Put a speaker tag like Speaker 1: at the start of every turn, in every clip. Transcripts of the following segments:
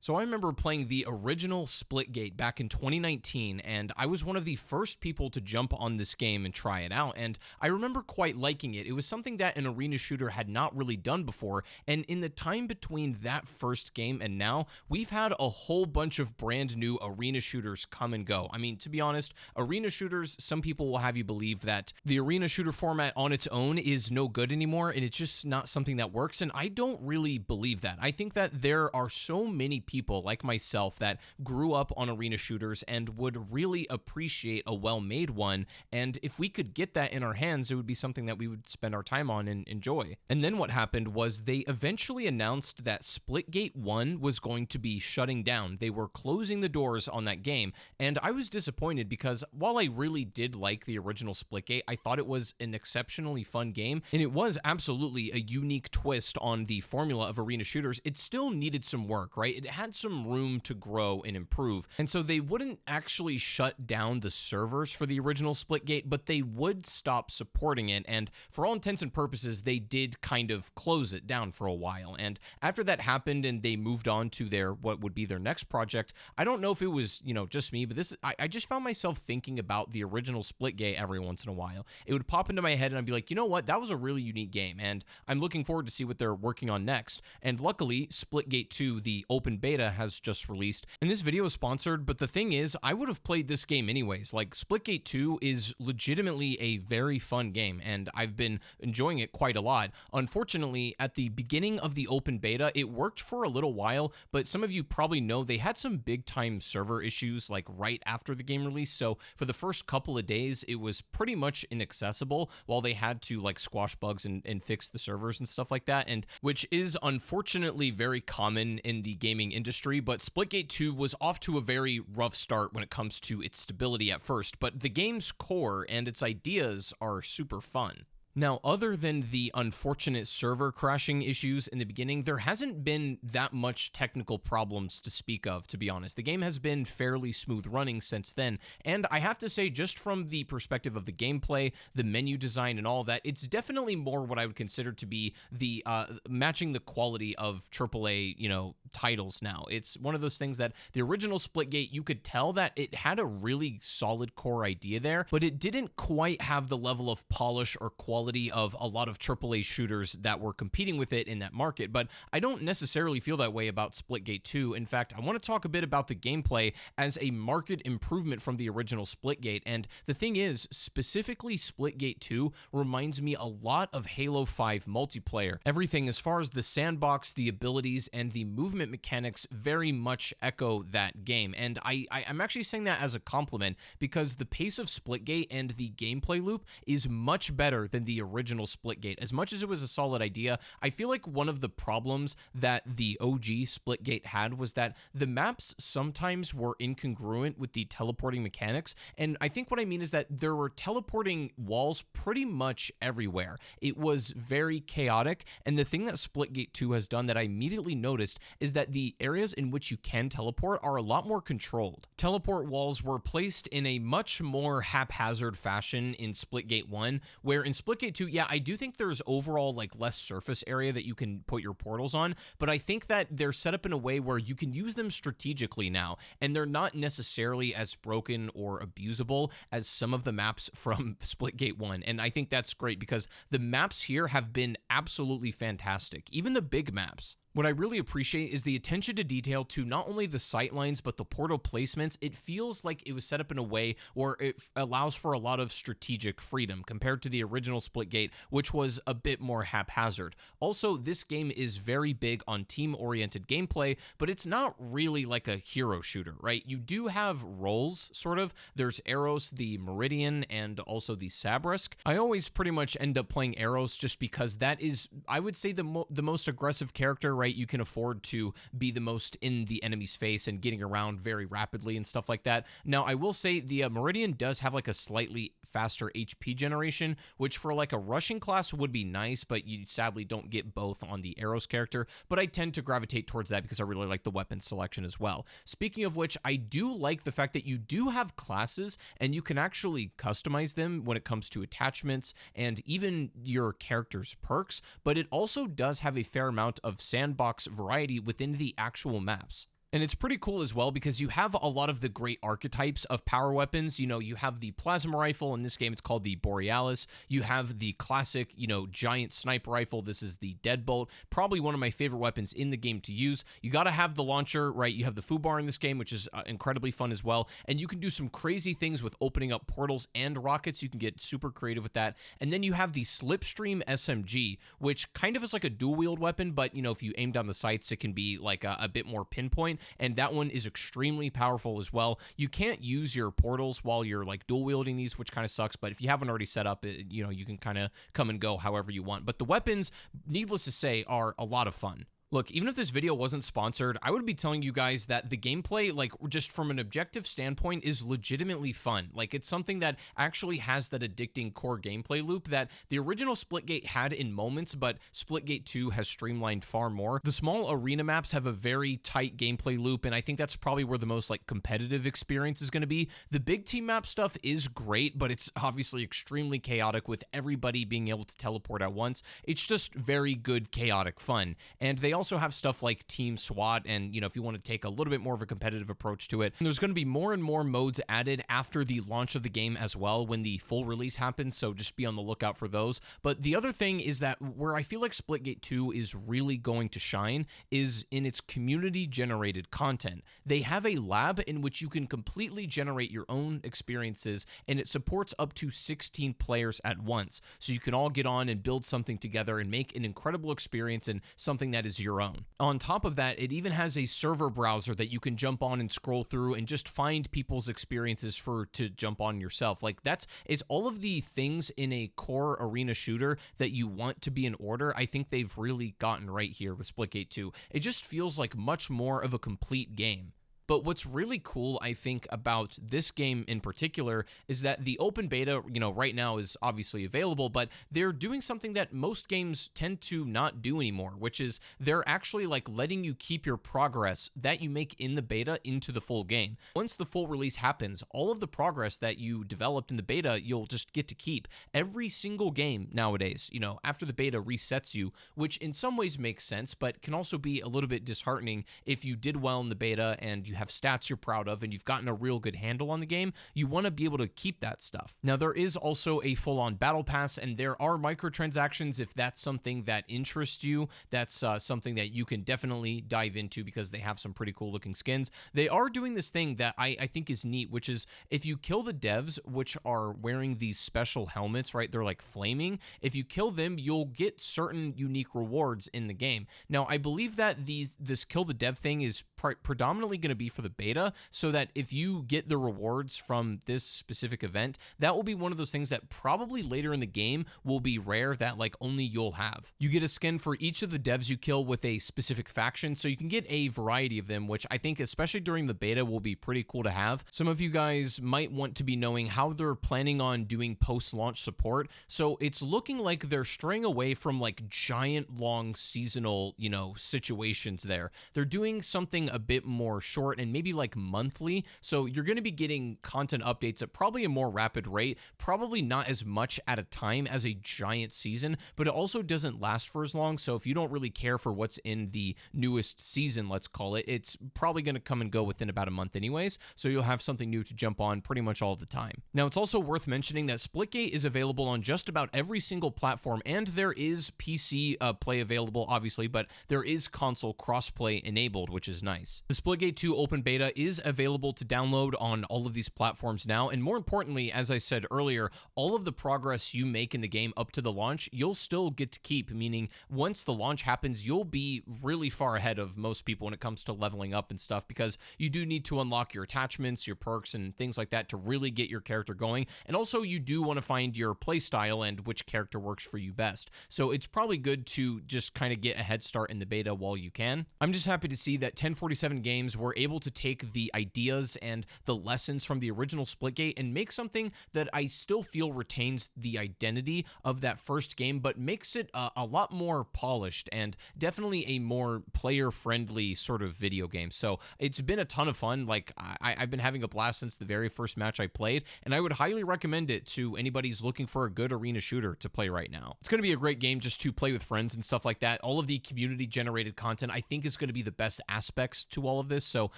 Speaker 1: So I remember playing the original Splitgate back in 2019, and I was one of the first people to jump on this game and try it out, and I remember quite liking it. It was something that an arena shooter had not really done before, and in the time between that first game and now, we've had a whole bunch of brand new arena shooters come and go. I mean, to be honest, arena shooters, some people will have you believe that the arena shooter format on its own is no good anymore, and it's just not something that works, and I don't really believe that. I think that there are so many people like myself that grew up on arena shooters and would really appreciate a well-made one, and if we could get that in our hands, it would be something that we would spend our time on and enjoy. And then what happened was they eventually announced that Splitgate 1 was going to be shutting down. They were closing the doors on that game, and I was disappointed because while I really did like the original Splitgate, I thought it was an exceptionally fun game, and it was absolutely a unique twist on the formula of arena shooters. It still needed some work, right? It had some room to grow and improve. And so they wouldn't actually shut down the servers for the original Splitgate, but they would stop supporting it. And for all intents and purposes, they did kind of close it down for a while. And after that happened and they moved on to what would be their next project, I don't know if it was, just me, but I just found myself thinking about the original Splitgate every once in a while. It would pop into my head and I'd be like, you know what? That was a really unique game. And I'm looking forward to see what they're working on next. And luckily, Splitgate 2, the open beta, has just released, and this video is sponsored, but the thing is, I would have played this game anyways. Like, Splitgate 2 is legitimately a very fun game, and I've been enjoying it quite a lot. Unfortunately, at the beginning of the open beta, it worked for a little while, but some of you probably know they had some big-time server issues, like, right after the game release, so for the first couple of days, it was pretty much inaccessible, while they had to, like, squash bugs and fix the servers and stuff like that, and which is unfortunately very common in the gaming industry, but Splitgate 2 was off to a very rough start when it comes to its stability at first, but the game's core and its ideas are super fun. Now, other than the unfortunate server crashing issues in the beginning, there hasn't been that much technical problems to speak of, to be honest. The game has been fairly smooth running since then, and I have to say, just from the perspective of the gameplay, the menu design, and all that, it's definitely more what I would consider to be the matching the quality of AAA, titles now. It's one of those things that the original Splitgate, you could tell that it had a really solid core idea there, but it didn't quite have the level of polish or quality of a lot of AAA shooters that were competing with it in that market, but I don't necessarily feel that way about Splitgate 2. In fact, I want to talk a bit about the gameplay as a marked improvement from the original Splitgate, and the thing is, specifically Splitgate 2 reminds me a lot of Halo 5 multiplayer. Everything as far as the sandbox, the abilities, and the movement mechanics very much echo that game, and I'm actually saying that as a compliment because the pace of Splitgate and the gameplay loop is much better than the original Splitgate. As much as it was a solid idea, I feel like one of the problems that the OG Splitgate had was that the maps sometimes were incongruent with the teleporting mechanics, and I think what I mean is that there were teleporting walls pretty much everywhere. It was very chaotic, and the thing that Splitgate 2 has done that I immediately noticed is that the areas in which you can teleport are a lot more controlled. Teleport walls were placed in a much more haphazard fashion in Splitgate 1, where in Splitgate 2, yeah, I do think there's overall like less surface area that you can put your portals on, but I think that they're set up in a way where you can use them strategically now, and they're not necessarily as broken or abusable as some of the maps from Splitgate 1, and I think that's great because the maps here have been absolutely fantastic, even the big maps. What I really appreciate is the attention to detail to not only the sightlines, but the portal placements. It feels like it was set up in a way where it allows for a lot of strategic freedom compared to the original Splitgate, which was a bit more haphazard. Also, this game is very big on team-oriented gameplay, but it's not really like a hero shooter, right? You do have roles, sort of. There's Eros, the Meridian, and also the Sabrisk. I always pretty much end up playing Eros just because that is, I would say, the most aggressive character, right? You can afford to be the most in the enemy's face and getting around very rapidly and stuff like that. Now, I will say the Meridian does have like a slightly faster HP generation, which for like a rushing class would be nice, but you sadly don't get both on the Eros character, but I tend to gravitate towards that because I really like the weapon selection as well. Speaking of which, I do like the fact that you do have classes and you can actually customize them when it comes to attachments and even your character's perks, but it also does have a fair amount of sandbox variety within the actual maps. And it's pretty cool as well because you have a lot of the great archetypes of power weapons. You know, you have the plasma rifle. In this game, it's called the Borealis. You have the classic, you know, giant sniper rifle. This is the Deadbolt. Probably one of my favorite weapons in the game to use. You got to have the launcher, right? You have the FUBAR in this game, which is incredibly fun as well. And you can do some crazy things with opening up portals and rockets. You can get super creative with that. And then you have the Slipstream SMG, which kind of is like a dual wield weapon, but, you know, if you aim down the sights, it can be like a bit more pinpoint. And that one is extremely powerful as well. You can't use your portals while you're like dual wielding these, which kind of sucks, but if you haven't already set up, you know, you can kind of come and go however you want. But the weapons, needless to say, are a lot of fun. Look, even if this video wasn't sponsored, I would be telling you guys that the gameplay, like just from an objective standpoint, is legitimately fun. Like it's something that actually has that addicting core gameplay loop that the original Splitgate had in moments, but Splitgate 2 has streamlined far more. The small arena maps have a very tight gameplay loop, and I think that's probably where the most like competitive experience is going to be. The big team map stuff is great, but it's obviously extremely chaotic with everybody being able to teleport at once. It's just very good chaotic fun. And they also have stuff like Team SWAT, and, you know, if you want to take a little bit more of a competitive approach to it, and there's going to be more and more modes added after the launch of the game as well when the full release happens, so just be on the lookout for those. But the other thing is that where I feel like Splitgate 2 is really going to shine is in its community-generated content. They have a lab in which you can completely generate your own experiences, and it supports up to 16 players at once, so you can all get on and build something together and make an incredible experience and something that is your own. On top of that, it even has a server browser that you can jump on and scroll through and just find people's experiences to jump on yourself. Like it's all of the things in a core arena shooter that you want to be in order. I think they've really gotten right here with Splitgate 2. It just feels like much more of a complete game. But what's really cool, I think, about this game in particular is that the open beta, you know, right now is obviously available, but they're doing something that most games tend to not do anymore, which is they're actually like letting you keep your progress that you make in the beta into the full game. Once the full release happens, all of the progress that you developed in the beta, you'll just get to keep. Every single game nowadays, you know, after the beta resets you, which in some ways makes sense, but can also be a little bit disheartening if you did well in the beta and you have stats you're proud of and you've gotten a real good handle on the game. You want to be able to keep that stuff. Now, there is also a full-on battle pass, and there are microtransactions if that's something that interests you. That's something that you can definitely dive into because they have some pretty cool looking skins. They are doing this thing that I think is neat, which is if you kill the devs, which are wearing these special helmets, right? They're like flaming. If you kill them, you'll get certain unique rewards in the game. Now, I believe that this kill the dev thing is predominantly going to be for the beta, so that if you get the rewards from this specific event, that will be one of those things that probably later in the game will be rare, that like only you'll have. You get a skin for each of the devs you kill with a specific faction, so you can get a variety of them, which I think especially during the beta will be pretty cool to have. Some of you guys might want to be knowing how they're planning on doing post-launch support, so it's looking like they're straying away from like giant long seasonal, you know, situations there. They're doing something a bit more short and maybe like monthly, so you're going to be getting content updates at probably a more rapid rate, probably not as much at a time as a giant season, but it also doesn't last for as long, so if you don't really care for what's in the newest season, let's call it, it's probably going to come and go within about a month anyways, so you'll have something new to jump on pretty much all the time. Now, it's also worth mentioning that Splitgate is available on just about every single platform, and there is PC play available, obviously, but there is console crossplay enabled, which is nice. The Splitgate 2 open beta is available to download on all of these platforms now, and more importantly, as I said earlier, all of the progress you make in the game up to the launch, you'll still get to keep, meaning once the launch happens, you'll be really far ahead of most people when it comes to leveling up and stuff, because you do need to unlock your attachments, your perks, and things like that to really get your character going, and also you do want to find your playstyle and which character works for you best, so it's probably good to just kind of get a head start in the beta while you can. I'm just happy to see that 1047 Games were able able to take the ideas and the lessons from the original Splitgate and make something that I still feel retains the identity of that first game, but makes it a lot more polished and definitely a more player-friendly sort of video game. So it's been a ton of fun. Like, I've been having a blast since the very first match I played, and I would highly recommend it to anybody who's looking for a good arena shooter to play right now. It's going to be a great game just to play with friends and stuff like that. All of the community-generated content, I think, is going to be the best aspects to all of this, so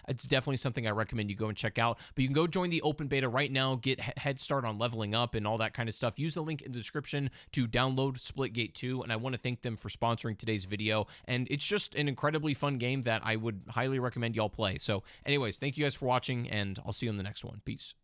Speaker 1: it's definitely something I recommend you go and check out. But you can go join the open beta right now, get head start on leveling up and all that kind of stuff. Use the link in the description to download Splitgate 2, and I want to thank them for sponsoring today's video, and it's just an incredibly fun game that I would highly recommend y'all play. So anyways, thank you guys for watching, and I'll see you in the next one. Peace.